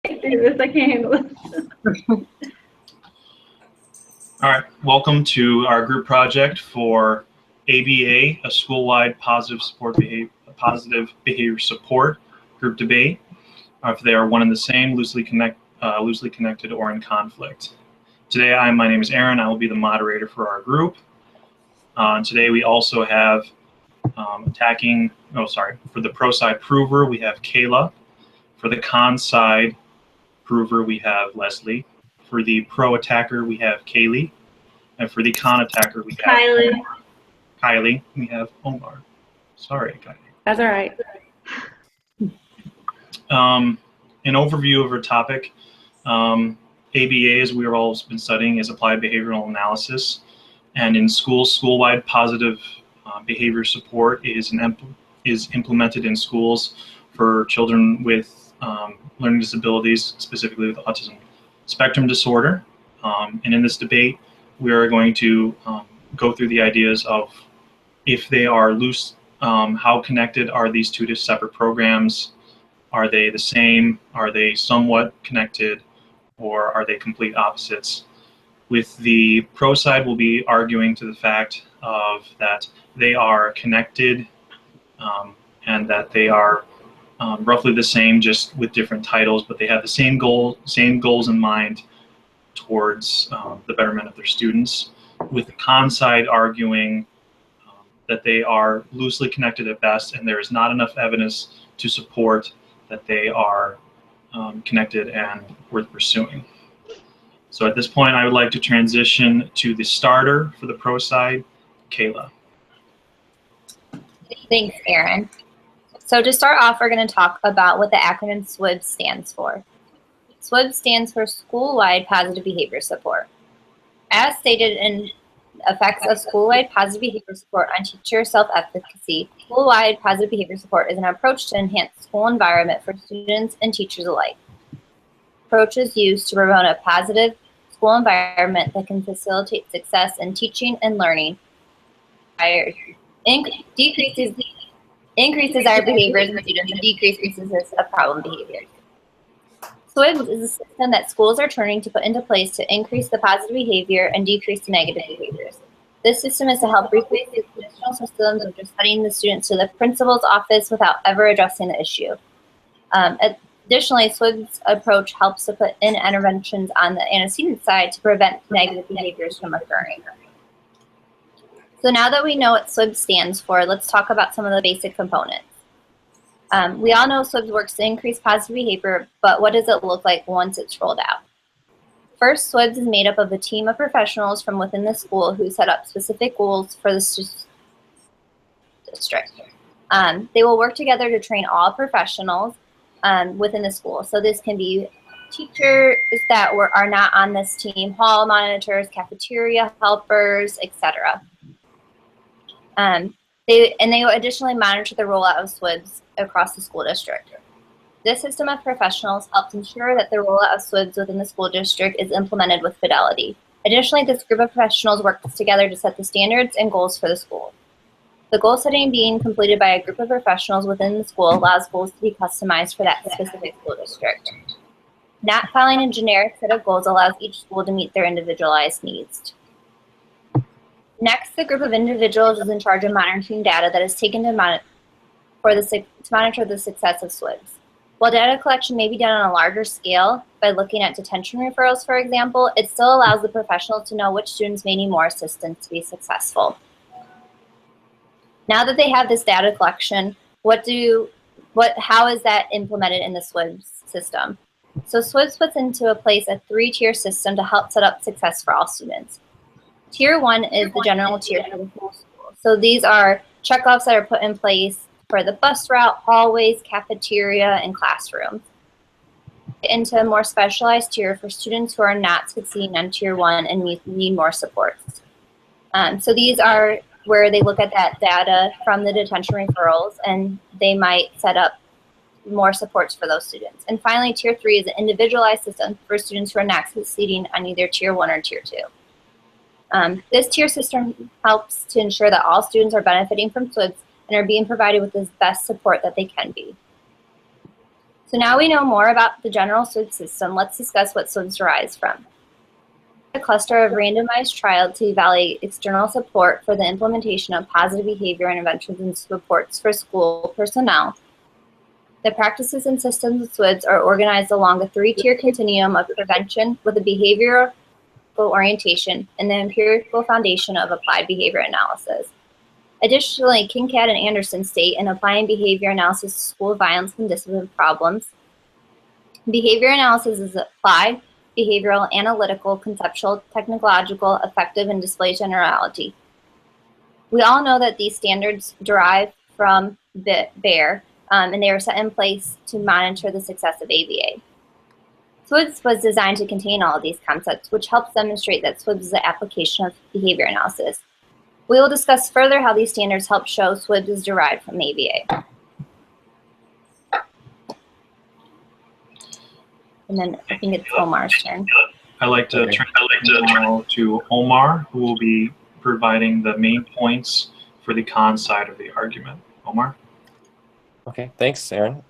do this. I can't handle it. All right, welcome to our group project for ABA, a school-wide positive behavior support group debate. If they are one and the same, loosely connected, or in conflict. Today, my name is Aaron. I will be the moderator for our group. Today, we also have for the pro side prover, we have Kayla. For the con side prover, we have Leslie. For the pro attacker, we have Kaylee. And for the con attacker, we have Kylie. We have Omar. Sorry, Kylie. That's all right. An overview of our topic. ABA, as we've all been studying, is applied behavioral analysis. And in schools, school-wide positive behavior support is implemented in schools for children with learning disabilities, specifically with autism spectrum disorder. And in this debate, we are going to go through the ideas of if they are loose, how connected are these two separate programs? Are they the same? Are they somewhat connected? Or are they complete opposites? With the pro side, we'll be arguing to the fact of that they are connected and that they are roughly the same, just with different titles, but they have the same goals in mind towards the betterment of their students. With the con side arguing that they are loosely connected at best, and there is not enough evidence to support that they are connected and worth pursuing. So at this point, I would like to transition to the starter for the pro side, Kayla. Thanks, Aaron. So to start off, we're going to talk about what the acronym SWIB stands for. SWIB stands for School-Wide Positive Behavior Support. As stated in effects of school-wide positive behavior support on teacher self-efficacy, school-wide positive behavior support is an approach to enhance school environment for students and teachers alike. Approach is used to promote a positive school environment that can facilitate success in teaching and learning, increases our behaviors in students, and decreases of problem behaviors. SWIB is a system that schools are turning to put into place to increase the positive behavior and decrease the negative behaviors. This system is to help replace the traditional systems of just sending the students to the principal's office without ever addressing the issue. Additionally, SWIB's approach helps to put in interventions on the antecedent side to prevent negative behaviors from occurring. So now that we know what SWIB stands for, let's talk about some of the basic components. We all know SWIB works to increase positive behavior, but what does it look like once it's rolled out? First, SWIB is made up of a team of professionals from within the school who set up specific goals for the district. They will work together to train all professionals within the school. So this can be teachers that are not on this team, hall monitors, cafeteria helpers, etc. They will additionally monitor the rollout of SWIBs across the school district. This system of professionals helps ensure that the rollout of SWIBs within the school district is implemented with fidelity. Additionally, this group of professionals works together to set the standards and goals for the school. The goal setting being completed by a group of professionals within the school allows goals to be customized for that specific school district. Not following a generic set of goals allows each school to meet their individualized needs. Next, the group of individuals is in charge of monitoring data that is taken to monitor the success of SWIBs. While data collection may be done on a larger scale by looking at detention referrals, for example, it still allows the professionals to know which students may need more assistance to be successful. Now that they have this data collection, how is that implemented in the SWIBs system? So SWIBs puts into place a 3-tier system to help set up success for all students. Tier 1 is the general tier for the whole school. So these are checkoffs that are put in place for the bus route, hallways, cafeteria, and classrooms. Into a more specialized tier for students who are not succeeding on Tier 1 and need more supports. So these are where they look at that data from the detention referrals, and they might set up more supports for those students. And finally, Tier 3 is an individualized system for students who are not succeeding on either Tier 1 or Tier 2. This tier system helps to ensure that all students are benefiting from SWIBs and are being provided with the best support that they can be. So now we know more about the general SWIB system, let's discuss what SWIBs derives from. A cluster of randomized trials to evaluate external support for the implementation of positive behavior interventions and supports for school personnel. The practices and systems of SWIBs are organized along a three-tier continuum of prevention with a behavioral orientation and the empirical foundation of applied behavior analysis. Additionally, Kincaid and Anderson state in applying behavior analysis to school violence and discipline problems, behavior analysis is applied, behavioral, analytical, conceptual, technological, affective, and display generality. We all know that these standards derive from BEAR, and they were set in place to monitor the success of ABA. SWIBS was designed to contain all of these concepts, which helps demonstrate that SWIBS is the application of behavior analysis. We will discuss further how these standards help show SWIBS is derived from ABA. And then I think it's Omar's turn. I'd like to turn now to Omar, who will be providing the main points for the con side of the argument. Omar? Okay, thanks, Aaron.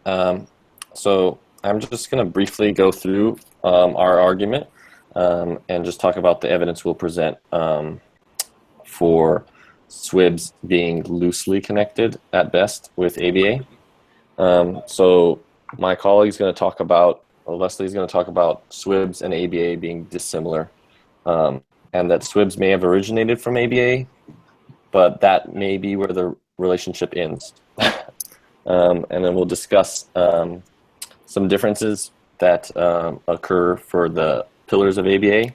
So I'm just going to briefly go through our argument and just talk about the evidence we'll present for SWIBs being loosely connected at best with ABA. So my colleague's going to talk about, Leslie's going to talk about SWIBs and ABA being dissimilar, and that SWIBs may have originated from ABA, but that may be where the relationship ends. And then we'll discuss some differences that occur for the pillars of ABA,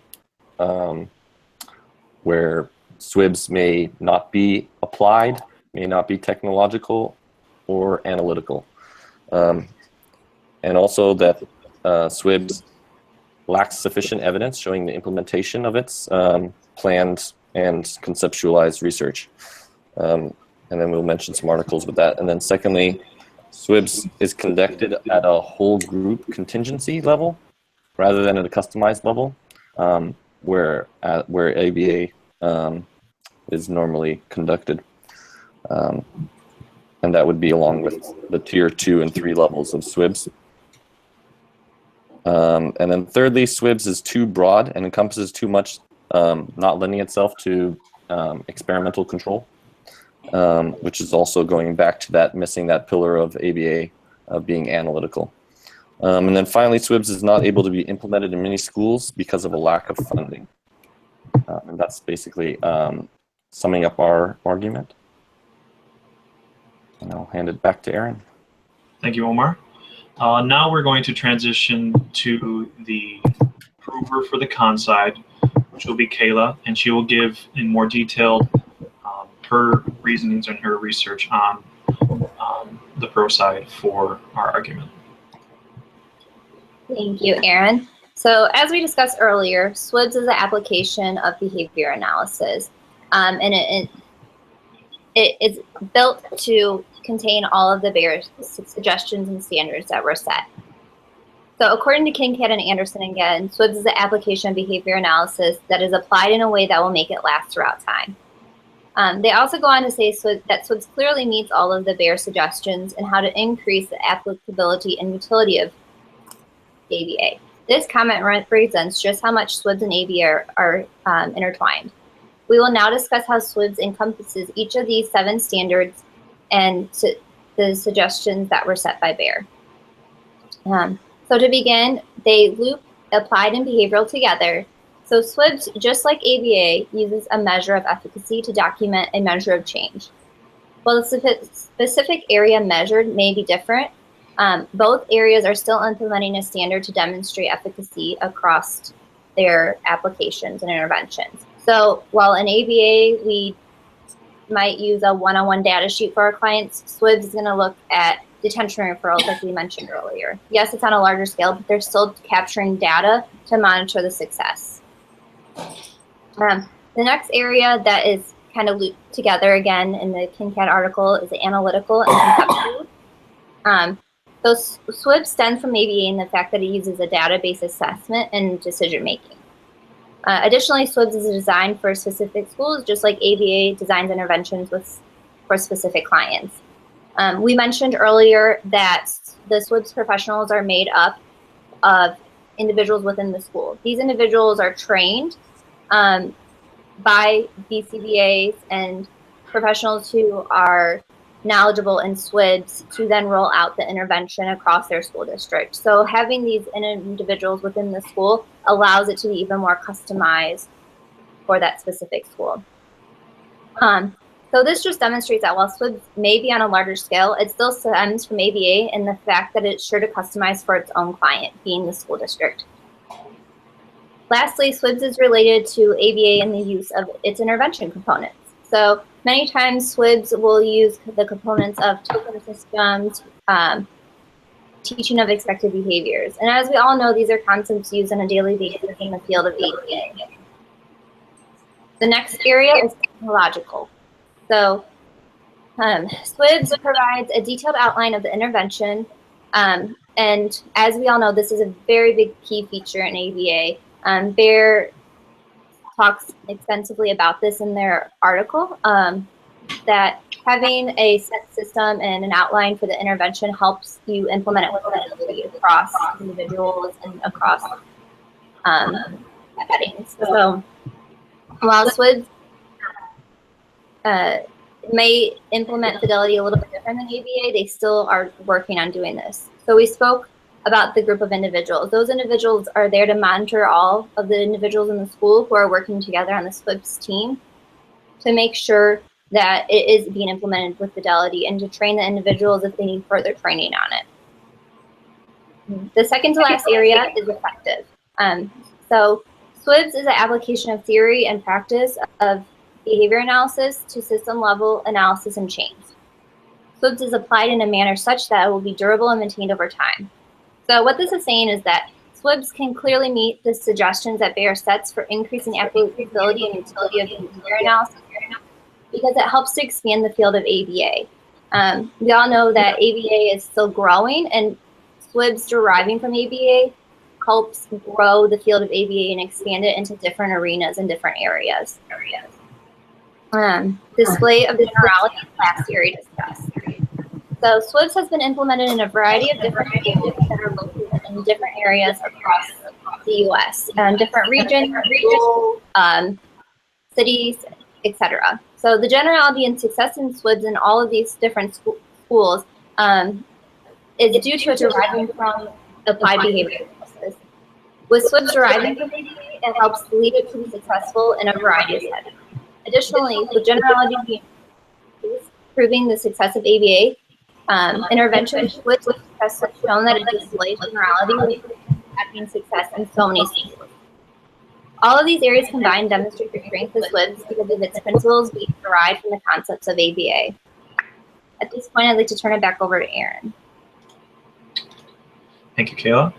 where SWIBs may not be applied, may not be technological or analytical. And also that SWIBs lacks sufficient evidence showing the implementation of its planned and conceptualized research. And then we'll mention some articles with that. And then secondly, SWIBs is conducted at a whole group contingency level rather than at a customized level, where ABA is normally conducted. And that would be along with the tier 2 and 3 levels of SWIBs. And then thirdly, SWIBs is too broad and encompasses too much, not lending itself to experimental control, which is also going back to that missing that pillar of ABA of being analytical. And then finally, SWIBs is not able to be implemented in many schools because of a lack of funding. And that's basically summing up our argument. And I'll hand it back to Aaron. Thank you, Omar. Now we're going to transition to the prover for the con side, which will be Kayla, and she will give in more detail her reasonings and her research on the pro side for our argument. Thank you, Aaron. So as we discussed earlier, SWIBs is an application of behavior analysis, and it is built to contain all of the BEAR suggestions and standards that were set. So according to Kincaid and Anderson again, SWIBs is an application of behavior analysis that is applied in a way that will make it last throughout time. They also go on to say that SWIBs clearly meets all of the BEAR suggestions and how to increase the applicability and utility of ABA. This comment represents just how much SWIBs and ABA are intertwined. We will now discuss how SWIBs encompasses each of these 7 standards and the suggestions that were set by BEAR. So to begin, they loop applied and behavioral together. So SWIBs, just like ABA, uses a measure of efficacy to document a measure of change. While the specific area measured may be different, both areas are still implementing a standard to demonstrate efficacy across their applications and interventions. So while in ABA, we might use a one-on-one data sheet for our clients, SWIBs is going to look at detention referrals like we mentioned earlier. Yes, it's on a larger scale, but they're still capturing data to monitor the success. The next area that is kind of looped together again in the Kincaid article is the analytical and conceptual. Those SWIBs stem from ABA in the fact that it uses a database assessment and decision making. Additionally, SWIBs is designed for specific schools, just like ABA designs interventions for specific clients. We mentioned earlier that the SWIBS professionals are made up of individuals within the school. These individuals are trained by BCBAs and professionals who are knowledgeable in SWIBS to then roll out the intervention across their school district. So having these individuals within the school allows it to be even more customized for that specific school. So this just demonstrates that while SWIBS may be on a larger scale, it still stems from ABA and the fact that it's sure to customize for its own client, being the school district. Lastly, SWIBS is related to ABA in the use of its intervention components. So many times SWIBS will use the components of token systems, teaching of expected behaviors. And as we all know, these are concepts used on a daily basis in the field of ABA. The next area is technological. So SWIBS provides a detailed outline of the intervention. And as we all know, this is a very big key feature in ABA. Bayer talks extensively about this in their article, that having a set system and an outline for the intervention helps you implement it with agility across individuals and across settings. So while SWIBS may implement Fidelity a little bit different than ABA, they still are working on doing this. So we spoke about the group of individuals. Those individuals are there to monitor all of the individuals in the school who are working together on the SWIBS team to make sure that it is being implemented with Fidelity and to train the individuals if they need further training on it. The second to last area is effective. So SWIBS is an application of theory and practice of behavior analysis to system level analysis and change. SWIBS is applied in a manner such that it will be durable and maintained over time. So what this is saying is that SWIBS can clearly meet the suggestions that Bayer sets for increasing applicability and utility of behavior analysis because it helps to expand the field of ABA. We all know that ABA is still growing, and SWIBS deriving from ABA helps grow the field of ABA and expand it into different arenas and different areas. Display of generality class theory discussed. So SWIBS has been implemented in a variety of different areas that are located in different areas across the U.S. Different regions, cities, etc. So the generality and success in SWIBS in all of these different schools is due to it deriving from applied behavior analysis. With SWIBS deriving from ABA, it helps lead it to be successful in a variety of settings. Additionally, with generality proving the success of ABA, interventions with success have shown that it displays generality having success in so many schools. All of these areas combined demonstrate the strength of SWIBS because of its principles being derived from the concepts of ABA. At this point, I'd like to turn it back over to Aaron. Thank you, Kayla.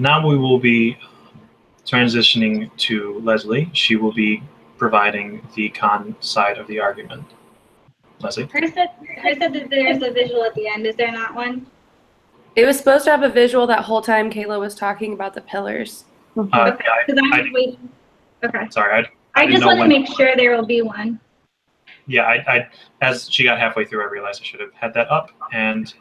Now we will be transitioning to Leslie. She will be providing the con side of the argument. Leslie? Chris said that there's a visual at the end. Is there not one? It was supposed to have a visual that whole time Kayla was talking about the pillars. Okay. Yeah, Because I was waiting. Okay. sorry, I didn't just know want to when- make sure there will be one. Yeah, I as she got halfway through, I realized I should have had that up, and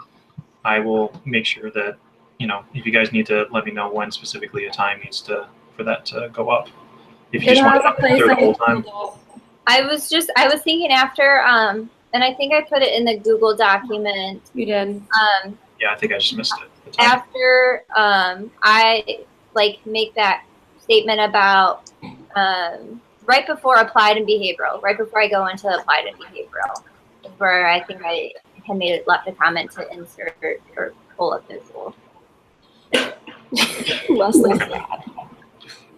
I will make sure that, if you guys need to let me know when specifically a time needs for that to go up. If you It just want has to a up place there the on whole time. Google. I was thinking after, and I think I put it in the Google document. You did. Yeah, I think I just missed it. The time. After I make that statement about right before applied and behavioral, right before I go into applied and behavioral, is where I think I had left a comment to insert or pull up visual. Leslie's bad.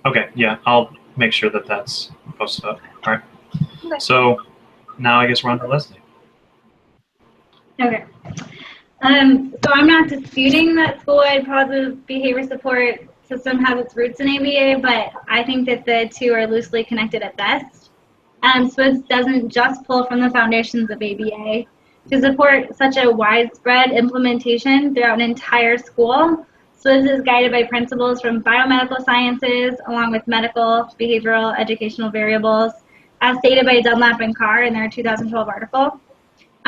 Okay, yeah, I'll make sure that that's posted up. All right. Okay. So now I guess we're on to Leslie. Okay. So I'm not disputing that school-wide positive behavior support system has its roots in ABA, but I think that the two are loosely connected at best. SWIBS doesn't just pull from the foundations of ABA. To support such a widespread implementation throughout an entire school, SWIBS is guided by principles from biomedical sciences, along with medical, behavioral, educational variables, as stated by Dunlap and Carr in their 2012 article.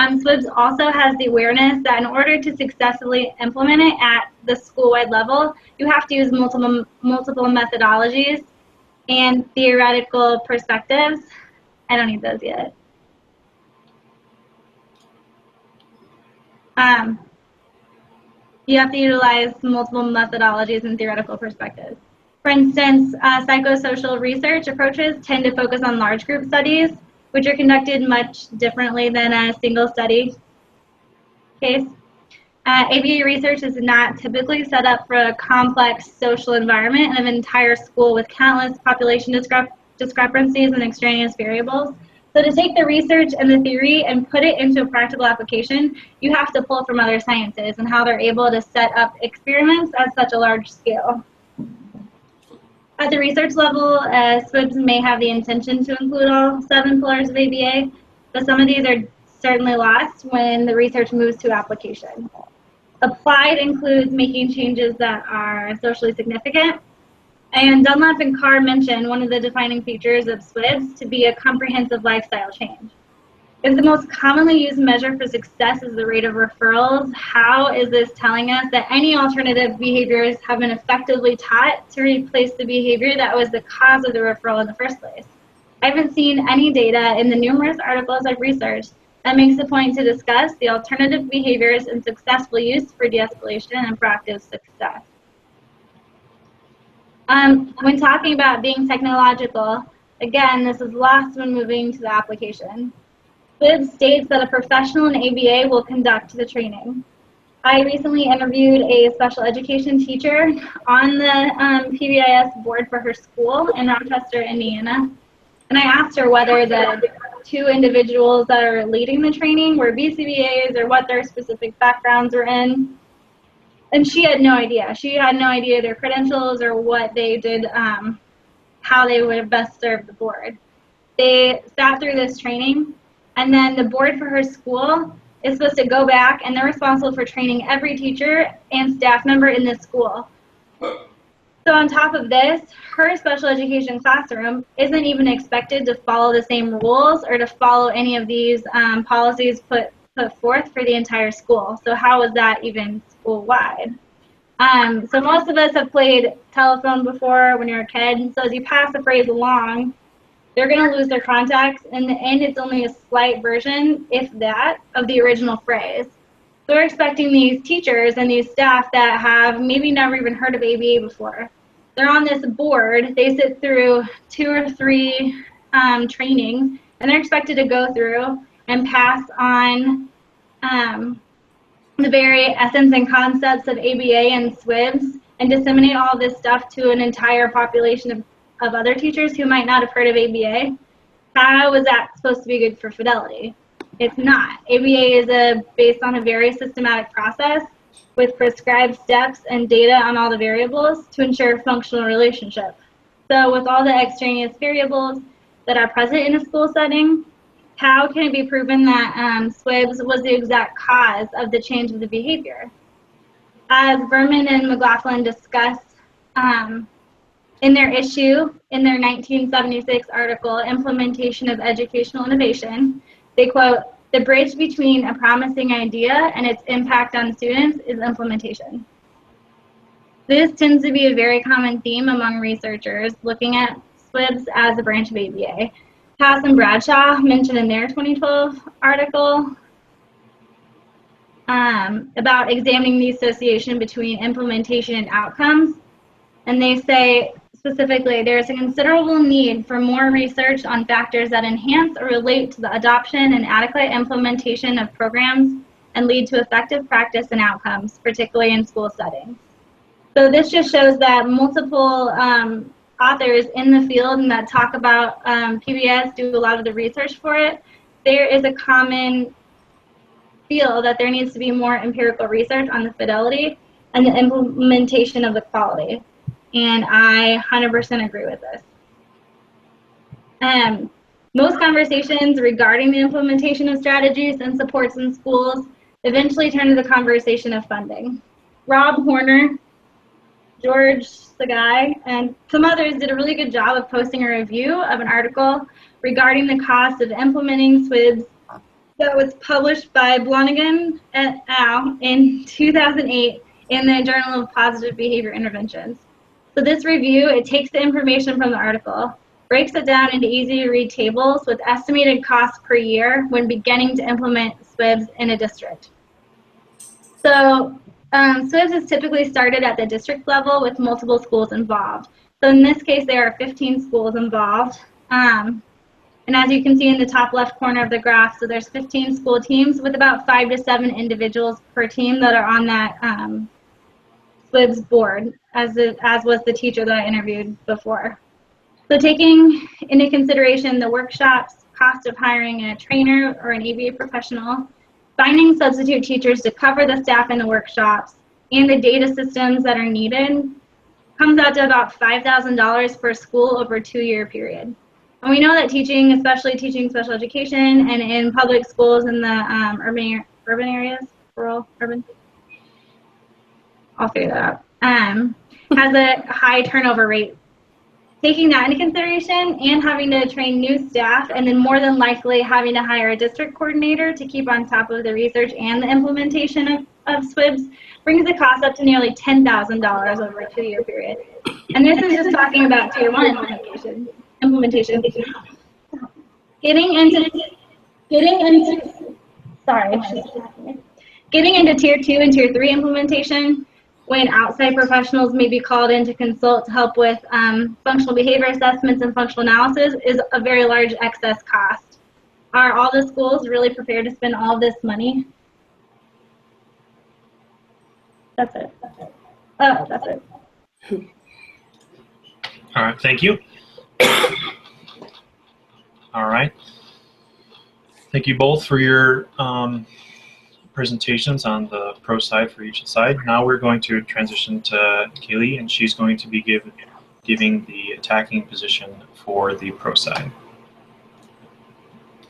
SWIBS also has the awareness that in order to successfully implement it at the school-wide level, you have to use multiple methodologies and theoretical perspectives. I don't need those yet. You have to utilize multiple methodologies and theoretical perspectives. For instance, psychosocial research approaches tend to focus on large group studies, which are conducted much differently than a single study case. ABA research is not typically set up for a complex social environment of an entire school with countless population discrepancies and extraneous variables. So to take the research and the theory and put it into a practical application, you have to pull from other sciences and how they're able to set up experiments at such a large scale. At the research level, SWIBS may have the intention to include all 7 pillars of ABA, but some of these are certainly lost when the research moves to application. Applied includes making changes that are socially significant. And Dunlap and Carr mentioned one of the defining features of SWIBS to be a comprehensive lifestyle change. If the most commonly used measure for success is the rate of referrals, how is this telling us that any alternative behaviors have been effectively taught to replace the behavior that was the cause of the referral in the first place? I haven't seen any data in the numerous articles I've researched that makes a point to discuss the alternative behaviors and successful use for de-escalation and proactive success. When talking about being technological, again, this is lost when moving to the application. SWIBS states that a professional in ABA will conduct the training. I recently interviewed a special education teacher on the PBIS board for her school in Rochester, Indiana. And I asked her whether the 2 individuals that are leading the training were BCBAs or what their specific backgrounds were in. And she had no idea. She had no idea their credentials or what they did, how they would have best served the board. They sat through this training, and then the board for her school is supposed to go back, and they're responsible for training every teacher and staff member in this school. So on top of this, her special education classroom isn't even expected to follow the same rules or to follow any of these policies put forth for the entire school. So how is that even school-wide? So most of us have played telephone before when you're a kid. So as you pass a phrase along, they're going to lose their context. In the end, it's only a slight version, if that, of the original phrase. So we're expecting these teachers and these staff that have maybe never even heard of ABA before. They're on this board. They sit through 2 or 3 trainings, and they're expected to go through and pass on the very essence and concepts of ABA and SWIBS and disseminate all this stuff to an entire population of other teachers who might not have heard of ABA. How is that supposed to be good for fidelity? It's not. ABA is based on a very systematic process with prescribed steps and data on all the variables to ensure functional relationship. So with all the extraneous variables that are present in a school setting, how can it be proven that SWIBS was the exact cause of the change of the behavior? As Berman and McLaughlin discussed in their issue, in their 1976 article, Implementation of Educational Innovation, they quote, "The bridge between a promising idea and its impact on students is implementation." This tends to be a very common theme among researchers looking at SWIBS as a branch of ABA. Haas and Bradshaw mentioned in their 2012 article about examining the association between implementation and outcomes. And they say specifically, there is a considerable need for more research on factors that enhance or relate to the adoption and adequate implementation of programs and lead to effective practice and outcomes, particularly in school settings. So this just shows that multiple authors in the field and that talk about PBS do a lot of the research for it. There is a common feel that there needs to be more empirical research on the fidelity and the implementation of the quality. And I 100% agree with this. Most conversations regarding the implementation of strategies and supports in schools eventually turn to the conversation of funding. Rob Horner, George Sagai, and some others did a really good job of posting a review of an article regarding the cost of implementing SWIBS that was published by Blonigan et al. In 2008 in the Journal of Positive Behavior Interventions. So this review, it takes the information from the article, breaks it down into easy-to-read tables with estimated costs per year when beginning to implement SWIBs in a district. So SWIBs is typically started at the district level with multiple schools involved. So in this case, there are 15 schools involved. And as you can see in the top left corner of the graph, so there's 15 school teams with about 5 to 7 individuals per team that are on that SWIBs board, as was the teacher that I interviewed before. So taking into consideration the workshops, cost of hiring a trainer or an ABA professional, finding substitute teachers to cover the staff in the workshops, and the data systems that are needed, comes out to about $5,000 per school over a 2-year period. And we know that teaching, especially teaching special education and in public schools in the urban areas, rural, urban, I'll figure that out, has a high turnover rate. Taking that into consideration and having to train new staff, and then more than likely having to hire a district coordinator to keep on top of the research and the implementation of SWIBs, brings the cost up to nearly $10,000 over a 2-year period. And this is just talking about Tier 1 implementation. Getting into Tier 2 and Tier 3 implementation, when outside professionals may be called in to consult to help with functional behavior assessments and functional analysis, is a very large excess cost. Are all the schools really prepared to spend all this money? That's it. Oh, that's it. All right, thank you. All right. Thank you both for your presentations on the pro side for each side. Now we're going to transition to Kaylee, and she's going to be giving the attacking position for the pro side.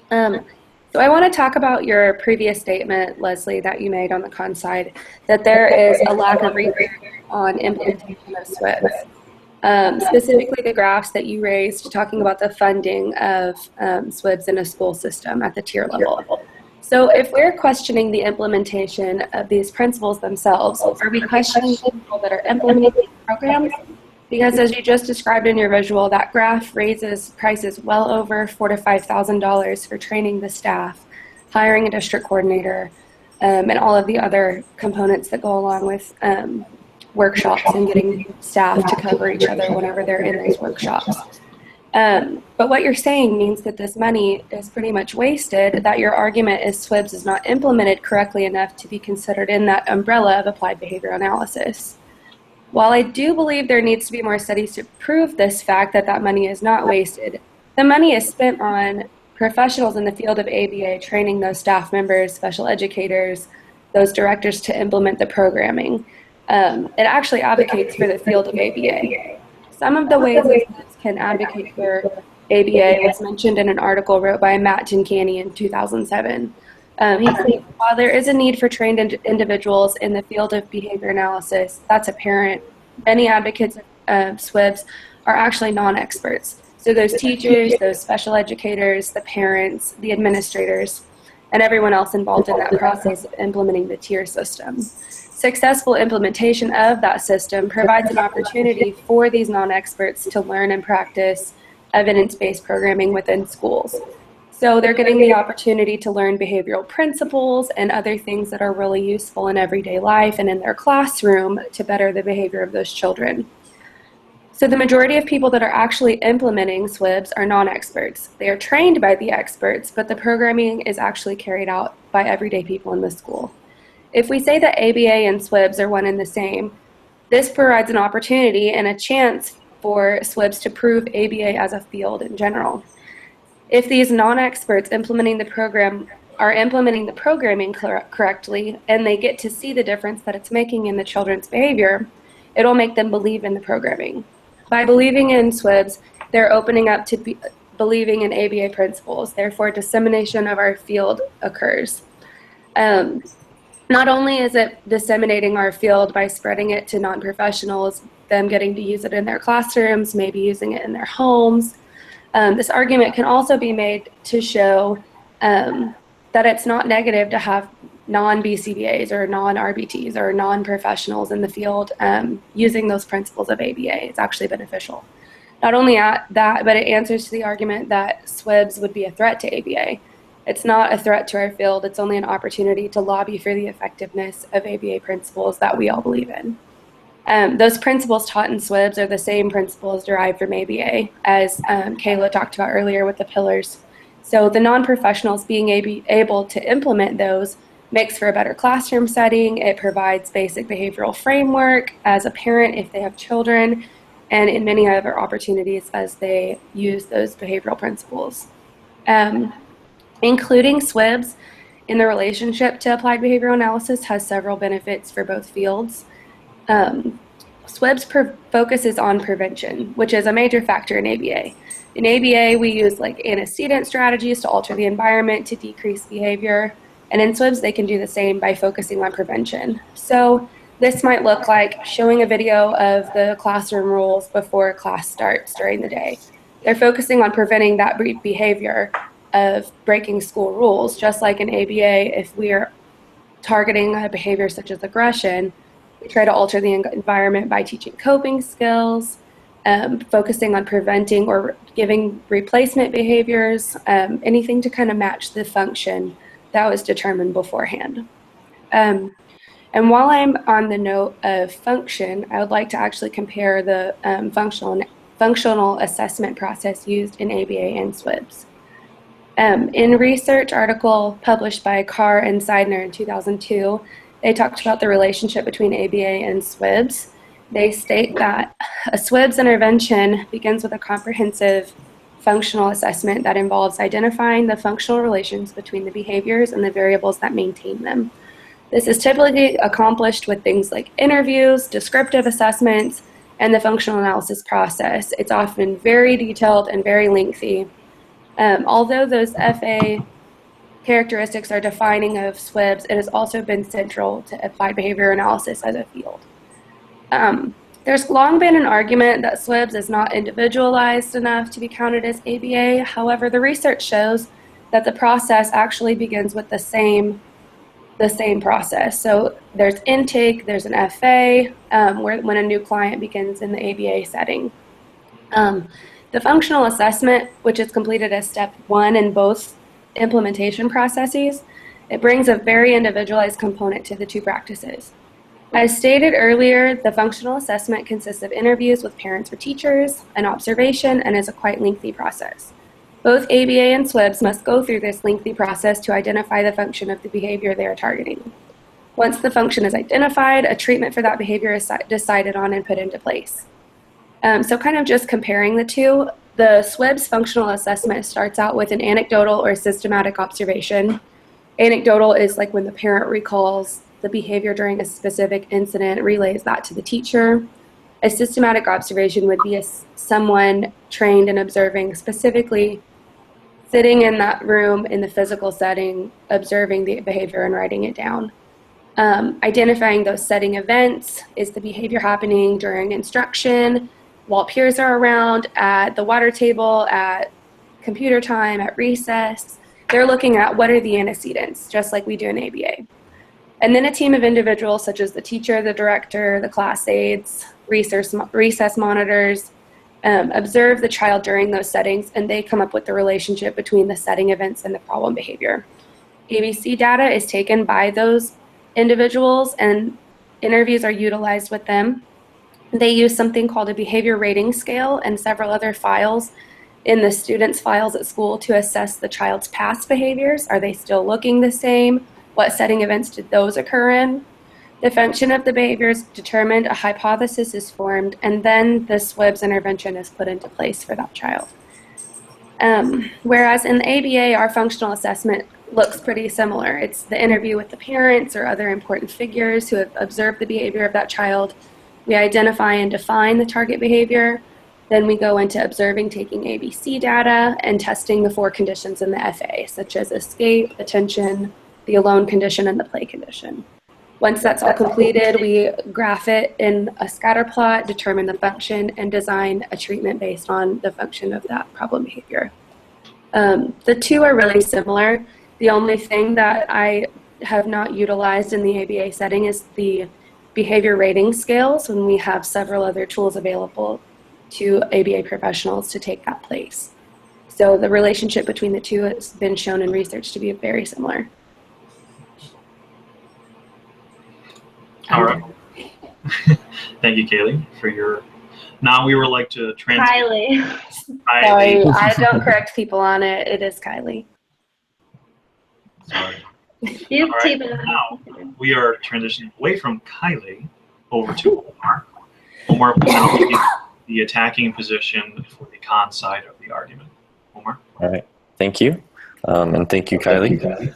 So I want to talk about your previous statement, Leslie, that you made on the con side, that there is a lack of research on implementation of SWIBs. Specifically the graphs that you raised talking about the funding of SWIBs in a school system at the tier level. So if we're questioning the implementation of these principles themselves, are we questioning people that are implementing these programs? Because as you just described in your visual, that graph raises prices well over $4,000 to $5,000 for training the staff, hiring a district coordinator, and all of the other components that go along with workshops and getting staff to cover each other whenever they're in these workshops. But what you're saying means that this money is pretty much wasted, that your argument is SWIBs is not implemented correctly enough to be considered in that umbrella of applied behavior analysis. While I do believe there needs to be more studies to prove this fact that that money is not wasted, the money is spent on professionals in the field of ABA training those staff members, special educators, those directors to implement the programming. It actually advocates for the field of ABA. Some of the ways that can advocate for ABA was mentioned in an article wrote by Matt Gincani in 2007. He said, while there is a need for trained individuals in the field of behavior analysis, that's apparent. Many advocates of SWIBs are actually non-experts. So those teachers, those special educators, the parents, the administrators, and everyone else involved in that process of implementing the tier system. Successful implementation of that system provides an opportunity for these non-experts to learn and practice evidence-based programming within schools. So they're getting the opportunity to learn behavioral principles and other things that are really useful in everyday life and in their classroom to better the behavior of those children. So the majority of people that are actually implementing SWIBs are non-experts. They are trained by the experts, but the programming is actually carried out by everyday people in the school. If we say that ABA and SWIBs are one and the same, this provides an opportunity and a chance for SWIBs to prove ABA as a field in general. If these non-experts implementing the program are implementing the programming correctly and they get to see the difference that it's making in the children's behavior, it'll make them believe in the programming. By believing in SWIBs, they're opening up to believing in ABA principles. Therefore, dissemination of our field occurs. Not only is it disseminating our field by spreading it to non-professionals, them getting to use it in their classrooms, maybe using it in their homes. This argument can also be made to show that it's not negative to have non-BCBAs or non-RBTs or non-professionals in the field using those principles of ABA. It's actually beneficial. Not only at that, but it answers to the argument that SWIBs would be a threat to ABA. It's not a threat to our field. It's only an opportunity to lobby for the effectiveness of ABA principles that we all believe in. Those principles taught in SWIBs are the same principles derived from ABA, as Kayla talked about earlier with the pillars. So the non-professionals being able to implement those makes for a better classroom setting. It provides basic behavioral framework as a parent if they have children, and in many other opportunities as they use those behavioral principles. Including SWIBs in the relationship to applied behavioral analysis has several benefits for both fields. SWIBs focuses on prevention, which is a major factor in ABA. In ABA, we use like antecedent strategies to alter the environment to decrease behavior. And in SWIBs, they can do the same by focusing on prevention. So this might look like showing a video of the classroom rules before class starts during the day. They're focusing on preventing that behavior of breaking school rules. Just like in ABA, if we are targeting a behavior such as aggression, we try to alter the environment by teaching coping skills, focusing on preventing or giving replacement behaviors, anything to kind of match the function that was determined beforehand. And while I'm on the note of function, I would like to actually compare the functional assessment process used in ABA and SWIBs. In a research article published by Carr and Seidner in 2002, they talked about the relationship between ABA and SWIBs. They state that a SWIBs intervention begins with a comprehensive functional assessment that involves identifying the functional relations between the behaviors and the variables that maintain them. This is typically accomplished with things like interviews, descriptive assessments, and the functional analysis process. It's often very detailed and very lengthy. Although those FA characteristics are defining of SWIBs, it has also been central to applied behavior analysis as a field. There's long been an argument that SWIBs is not individualized enough to be counted as ABA. However, the research shows that the process actually begins with the same process. So there's intake, there's an FA, when a new client begins in the ABA setting. The functional assessment, which is completed as step 1 in both implementation processes, it brings a very individualized component to the two practices. As stated earlier, the functional assessment consists of interviews with parents or teachers, an observation, and is a quite lengthy process. Both ABA and SWIBs must go through this lengthy process to identify the function of the behavior they are targeting. Once the function is identified, a treatment for that behavior is decided on and put into place. So kind of just comparing the two, the SWIBs functional assessment starts out with an anecdotal or systematic observation. Anecdotal is like when the parent recalls the behavior during a specific incident, relays that to the teacher. A systematic observation would be someone trained in observing, specifically sitting in that room in the physical setting, observing the behavior and writing it down. Identifying those setting events. Is the behavior happening during instruction, while peers are around, at the water table, at computer time, at recess? They're looking at what are the antecedents, just like we do in ABA. And then a team of individuals such as the teacher, the director, the class aides, recess monitors, observe the child during those settings, and they come up with the relationship between the setting events and the problem behavior. ABC data is taken by those individuals, and interviews are utilized with them. They use something called a behavior rating scale and several other files in the students' files at school to assess the child's past behaviors. Are they still looking the same? What setting events did those occur in? The function of the behavior is determined, a hypothesis is formed, and then the SWIBs intervention is put into place for that child. Whereas in the ABA, our functional assessment looks pretty similar. It's the interview with the parents or other important figures who have observed the behavior of that child. We identify and define the target behavior. Then we go into observing, taking ABC data, and testing the 4 conditions in the FA, such as escape, attention, the alone condition, and the play condition. Once that's all completed, we graph it in a scatter plot, determine the function, and design a treatment based on the function of that problem behavior. The two are really similar. The only thing that I have not utilized in the ABA setting is the behavior rating scales, when we have several other tools available to ABA professionals to take that place. So the relationship between the two has been shown in research to be very similar. All right. Thank you, Kaylee, for your. Now we would like to transfer. Kylie. Sorry, I don't correct people on it. It is Kylie. Sorry. You All right, keep it. now we are transitioning away from Kylie over to Omar. Omar will now be the attacking position for the con side of the argument. Omar. All right. Thank you. And thank you, Kylie.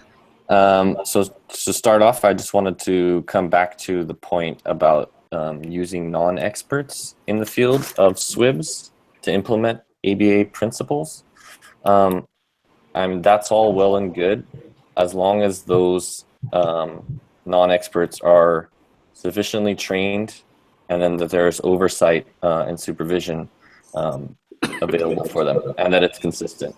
So to start off, I just wanted to come back to the point about using non-experts in the field of SWIBs to implement ABA principles. That's all well and good, as long as those non-experts are sufficiently trained, and then that there's oversight and supervision available for them, and that it's consistent.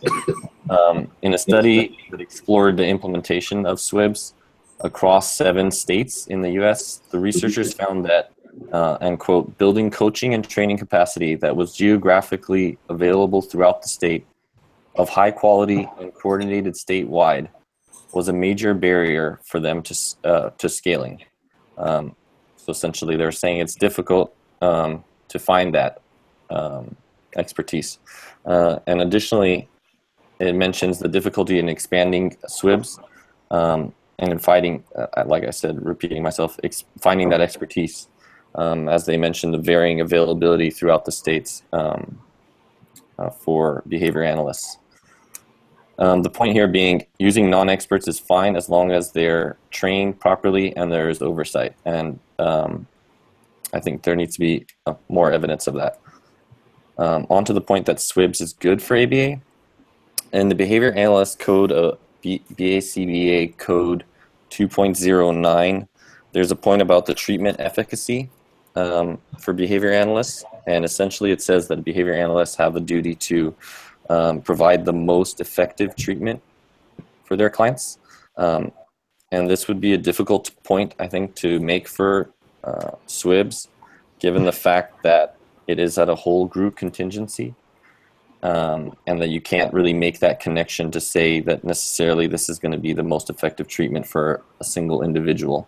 In a study that explored the implementation of SWIBs across 7 states in the US, the researchers found that, and quote, building coaching and training capacity that was geographically available throughout the state, of high quality and coordinated statewide, was a major barrier for them to scaling. So essentially they're saying it's difficult to find that expertise. And additionally, it mentions the difficulty in expanding SWIBs and in finding, like I said, repeating myself, finding that expertise. As they mentioned, the varying availability throughout the states for behavior analysts. The point here being, using non-experts is fine as long as they're trained properly and there's oversight. And I think there needs to be more evidence of that. On to the point that SWIBs is good for ABA. In the Behavior Analyst Code, BACBA Code 2.09, there's a point about the treatment efficacy for behavior analysts. And essentially it says that behavior analysts have a duty to provide the most effective treatment for their clients. And this would be a difficult point, I think, to make for SWIBs, given the fact that it is at a whole group contingency, and that you can't really make that connection to say that necessarily this is going to be the most effective treatment for a single individual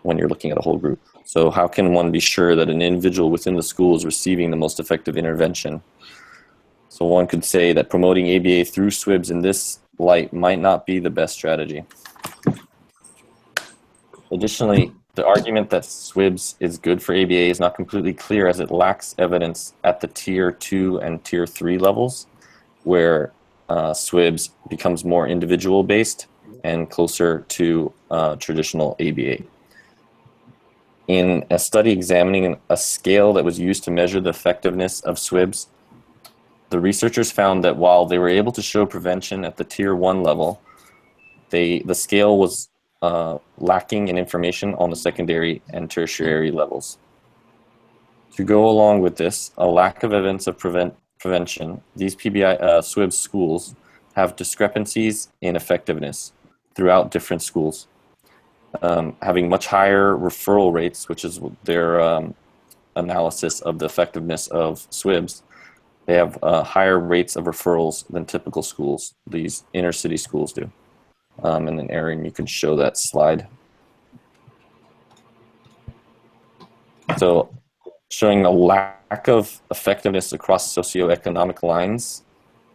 when you're looking at a whole group. So how can one be sure that an individual within the school is receiving the most effective intervention? So one could say that promoting ABA through SWIBs in this light might not be the best strategy. Additionally, the argument that SWIBs is good for ABA is not completely clear, as it lacks evidence at the Tier 2 and Tier 3 levels, where SWIBs becomes more individual-based and closer to traditional ABA. In a study examining a scale that was used to measure the effectiveness of SWIBs, the researchers found that while they were able to show prevention at the Tier 1 level, the scale was lacking in information on the secondary and tertiary levels. To go along with this, a lack of evidence of prevention, these SWIBs schools have discrepancies in effectiveness throughout different schools, having much higher referral rates, which is their analysis of the effectiveness of SWIBs. They have higher rates of referrals than typical schools, these inner city schools do. And then Aaron, you can show that slide. So showing a lack of effectiveness across socioeconomic lines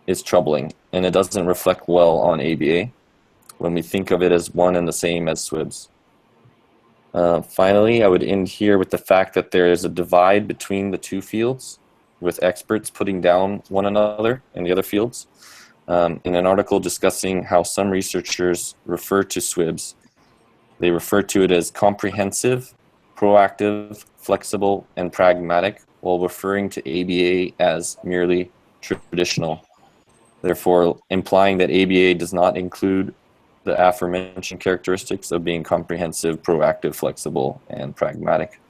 is troubling, and it doesn't reflect well on ABA when we think of it as one and the same as SWIBs. Finally, I would end here with the fact that there is a divide between the two fields, with experts putting down one another in the other fields. In an article discussing how some researchers refer to SWIBs, they refer to it as comprehensive, proactive, flexible, and pragmatic, while referring to ABA as merely traditional, therefore implying that ABA does not include the aforementioned characteristics of being comprehensive, proactive, flexible, and pragmatic.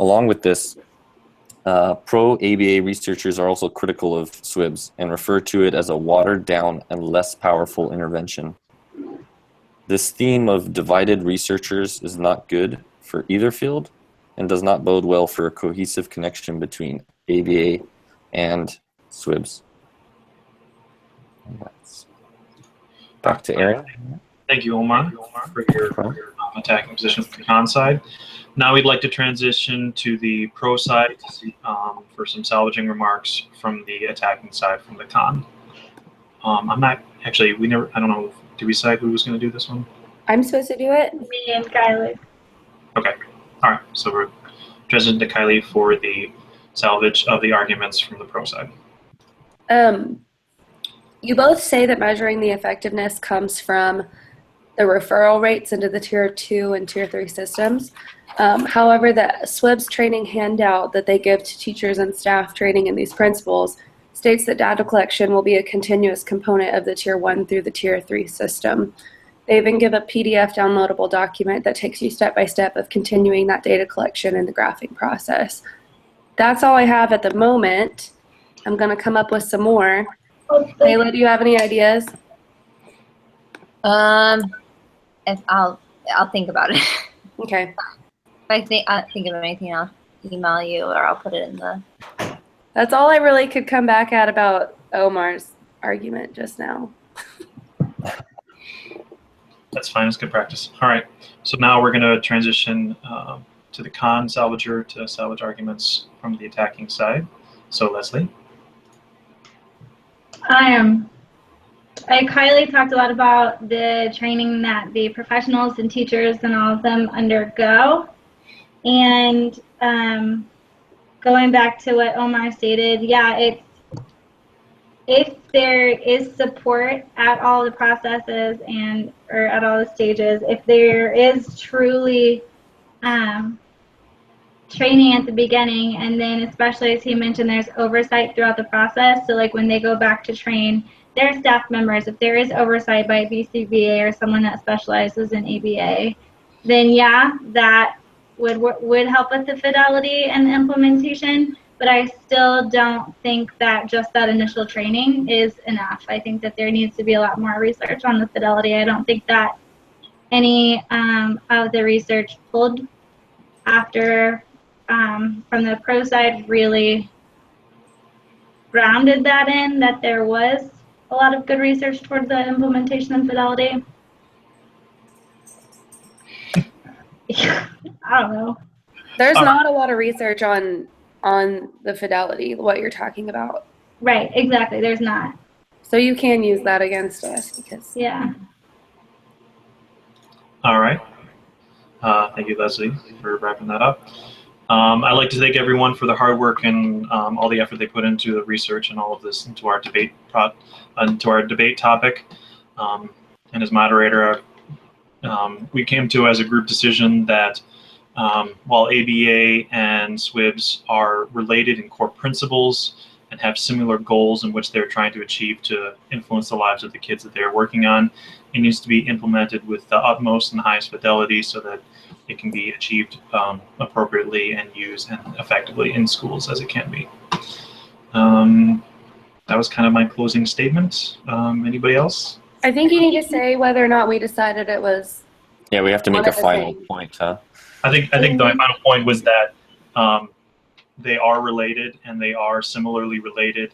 Along with this, Pro-ABA researchers are also critical of SWIBs and refer to it as a watered-down and less powerful intervention. This theme of divided researchers is not good for either field and does not bode well for a cohesive connection between ABA and SWIBs. Back to Aaron. Thank you, Omar, for your attacking position from the con side. Now we'd like to transition to the pro side for some salvaging remarks from the attacking side from the con. I'm not actually. I don't know. Did we decide who was going to do this one? I'm supposed to do it? Me and Kylie. Okay. All right. So we're transitioning to Kylie for the salvage of the arguments from the pro side. You both say that measuring the effectiveness comes from the referral rates into the Tier 2 and Tier 3 systems. However, the SWIBS training handout that they give to teachers and staff training in these principles states that data collection will be a continuous component of the Tier 1 through the Tier 3 system. They even give a PDF downloadable document that takes you step by step of continuing that data collection and the graphing process. That's all I have at the moment. I'm going to come up with some more. Layla, do you have any ideas? If I'll think about it. Okay. If I think of anything, I'll email you or I'll put it in the. That's all I really could come back at about Omar's argument just now. That's fine. It's good practice. All right. So now we're going to transition to the con salvager to salvage arguments from the attacking side. So Leslie. Kylie talked a lot about the training that the professionals and teachers and all of them undergo. And going back to what Omar stated, yeah, if there is support at all the processes or at all the stages, if there is truly training at the beginning, and then especially as he mentioned, there's oversight throughout the process. So like when they go back to train their staff members, if there is oversight by BCBA or someone that specializes in ABA, then yeah, that would help with the fidelity and the implementation. But I still don't think that just that initial training is enough. I think that there needs to be a lot more research on the fidelity. I don't think that any of the research pulled after from the pro side really grounded that in, that there was a lot of good research towards the implementation and fidelity. I don't know. There's not a lot of research on the fidelity, what you're talking about. Right, exactly. There's not. So you can use that against us because. Yeah. All right. Thank you, Leslie, for wrapping that up. I'd like to thank everyone for the hard work and all the effort they put into the research and all of this into our debate topic. And as moderator, we came to as a group decision that while ABA and SWIBs are related in core principles and have similar goals in which they're trying to achieve to influence the lives of the kids that they're working on, it needs to be implemented with the utmost and highest fidelity so that it can be achieved appropriately and used and effectively in schools as it can be. That was kind of my closing statement. Anybody else? I think you need to say whether or not we decided it was. Yeah, we have to make a final point, huh? I think the final point was that they are related and they are similarly related,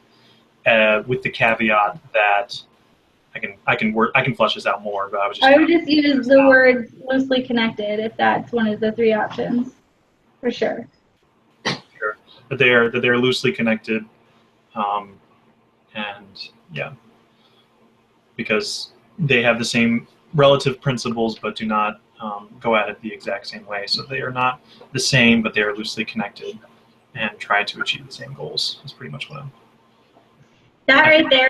with the caveat that I can flesh this out more. But I would just use the word loosely connected if that's one of the three options, for sure. Sure, that they're loosely connected, and yeah, because they have the same relative principles but do not go at it the exact same way. So they are not the same, but they are loosely connected and try to achieve the same goals. That's pretty much what I'm. That right there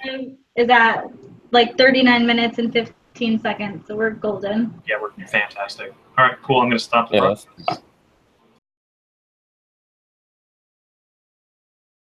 is at like 39 minutes and 15 seconds, so we're golden. Yeah, we're fantastic. All right, cool. I'm going to stop the